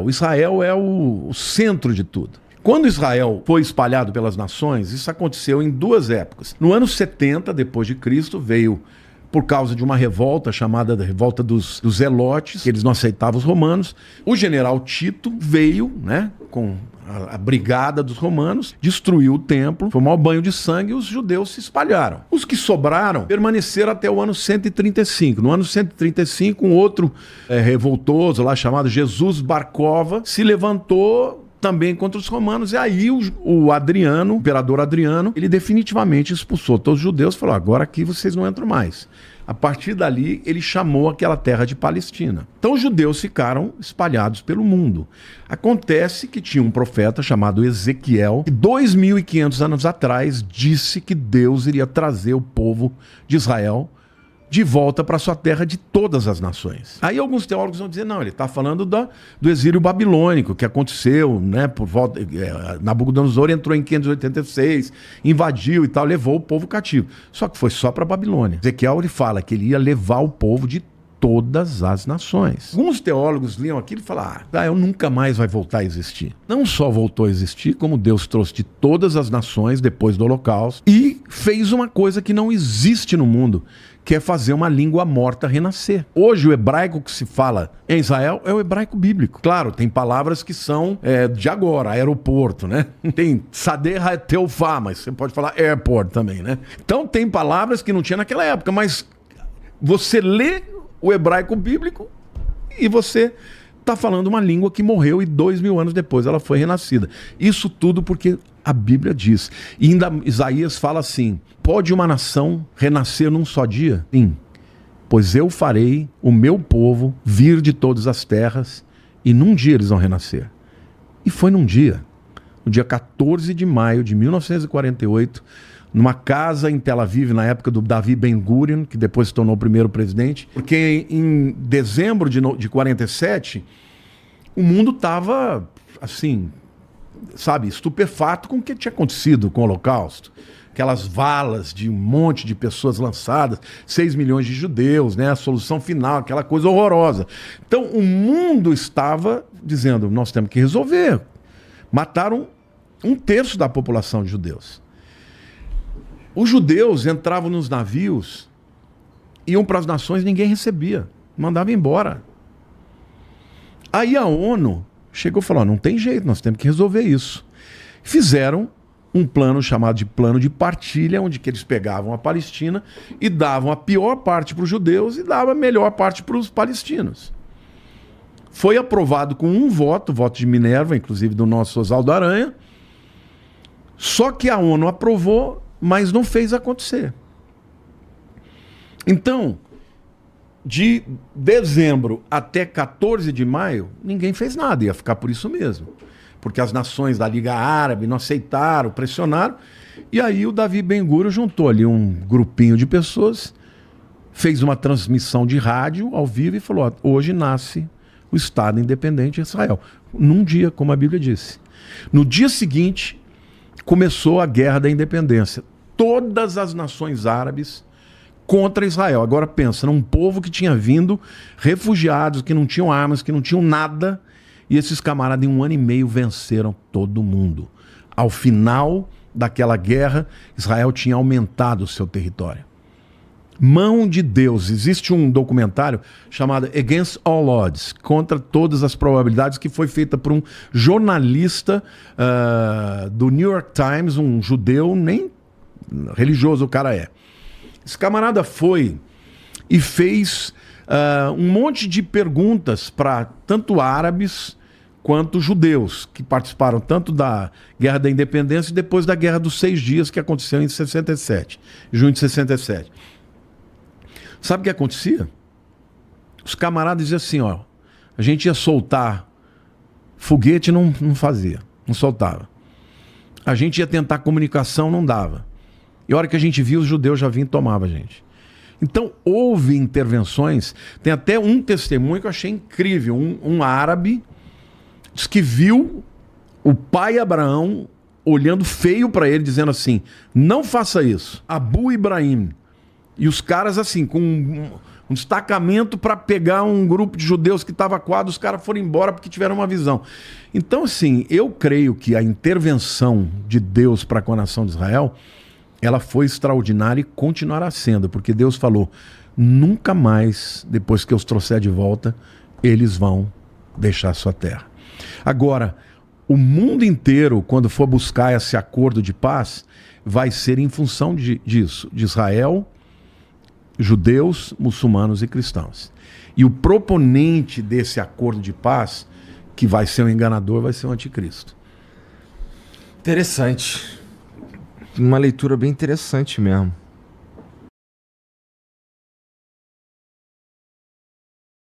Israel é o centro de tudo. Quando Israel foi espalhado pelas nações, isso aconteceu em duas épocas. No ano 70 depois de Cristo, veio por causa de uma revolta chamada da revolta dos Zelotes, que eles não aceitavam os romanos. O general Tito veio, né, com a brigada dos romanos, destruiu o templo, foi um maior banho de sangue e os judeus se espalharam. Os que sobraram permaneceram até o ano 135. No ano 135, um outro revoltoso lá chamado Jesus Barcova se levantou também contra os romanos, e aí o Adriano, o imperador Adriano, ele definitivamente expulsou todos os judeus e falou: agora aqui vocês não entram mais. A partir dali, ele chamou aquela terra de Palestina. Então os judeus ficaram espalhados pelo mundo. Acontece que tinha um profeta chamado Ezequiel, que 2.500 anos atrás disse que Deus iria trazer o povo de Israel de volta para sua terra de todas as nações. Aí alguns teólogos vão dizer, não, ele está falando do exílio babilônico, que aconteceu, né, por volta... Nabucodonosor entrou em 586, invadiu e tal, levou o povo cativo. Só que foi só para a Babilônia. Ezequiel, ele fala que ele ia levar o povo de todas as nações. Alguns teólogos liam aquilo e falam, Israel nunca mais vai voltar a existir. Não só voltou a existir, como Deus trouxe de todas as nações depois do Holocausto e fez uma coisa que não existe no mundo, que é fazer uma língua morta renascer. Hoje o hebraico que se fala em Israel é o hebraico bíblico. Claro, tem palavras que são de agora, aeroporto, né? Tem Sadeha Teufá, mas você pode falar airport também, né? Então tem palavras que não tinha naquela época, mas você lê o hebraico bíblico e você está falando uma língua que morreu e 2.000 anos depois ela foi renascida. Isso tudo porque a Bíblia diz. E ainda Isaías fala assim, pode uma nação renascer num só dia? Sim, pois eu farei o meu povo vir de todas as terras e num dia eles vão renascer. E foi num dia, no dia 14 de maio de 1948, numa casa em Tel Aviv, na época do Davi Ben-Gurion, que depois se tornou o primeiro presidente, porque em dezembro de 47, o mundo estava, assim, sabe, estupefato com o que tinha acontecido com o Holocausto. Aquelas valas de um monte de pessoas lançadas, 6 milhões de judeus, né, a solução final, aquela coisa horrorosa. Então o mundo estava dizendo, nós temos que resolver. Mataram 1/3 da população de judeus. Os judeus entravam nos navios, iam para as nações, ninguém recebia, mandava embora. Aí a ONU chegou e falou, não tem jeito, nós temos que resolver isso. Fizeram um plano chamado de plano de partilha, onde que eles pegavam a Palestina e davam a pior parte para os judeus e davam a melhor parte para os palestinos. Foi aprovado com um voto, voto de Minerva, inclusive do nosso Oswaldo Aranha, só que a ONU aprovou, mas não fez acontecer. Então, de dezembro até 14 de maio, ninguém fez nada, ia ficar por isso mesmo. Porque as nações da Liga Árabe não aceitaram, pressionaram, e aí o Davi Ben-Gurion juntou ali um grupinho de pessoas, fez uma transmissão de rádio ao vivo e falou, hoje nasce o Estado Independente de Israel. Num dia, como a Bíblia disse. No dia seguinte, começou a Guerra da Independência. Todas as nações árabes contra Israel. Agora pensa, num povo que tinha vindo, refugiados, que não tinham armas, que não tinham nada, e esses camaradas em 1 ano e meio venceram todo mundo. Ao final daquela guerra, Israel tinha aumentado o seu território. Mão de Deus. Existe um documentário chamado Against All Odds, contra todas as probabilidades, que foi feita por um jornalista do New York Times, um judeu, nem religioso o cara é. Esse camarada foi e fez um monte de perguntas para tanto árabes quanto judeus, que participaram tanto da Guerra da Independência e depois da Guerra dos 6 Dias, que aconteceu em 67, junho de 67. Sabe o que acontecia? Os camaradas diziam assim, ó, a gente ia soltar foguete, não fazia, não soltava. A gente ia tentar comunicação, não dava. E a hora que a gente viu, os judeus já vinham e tomavam a gente. Então, houve intervenções. Tem até um testemunho que eu achei incrível. Um árabe diz que viu o pai Abraão olhando feio para ele, dizendo assim, não faça isso. Abu Ibrahim. E os caras assim, com Um destacamento para pegar um grupo de judeus que estava coado, os caras foram embora porque tiveram uma visão. Então, assim, eu creio que a intervenção de Deus para com a nação de Israel, ela foi extraordinária e continuará sendo, porque Deus falou, nunca mais, depois que eu os trouxer de volta, eles vão deixar sua terra. Agora, o mundo inteiro, quando for buscar esse acordo de paz, vai ser em função disso, de Israel, judeus, muçulmanos e cristãos. E o proponente desse acordo de paz, que vai ser um enganador, vai ser o anticristo. Interessante. Uma leitura bem interessante mesmo.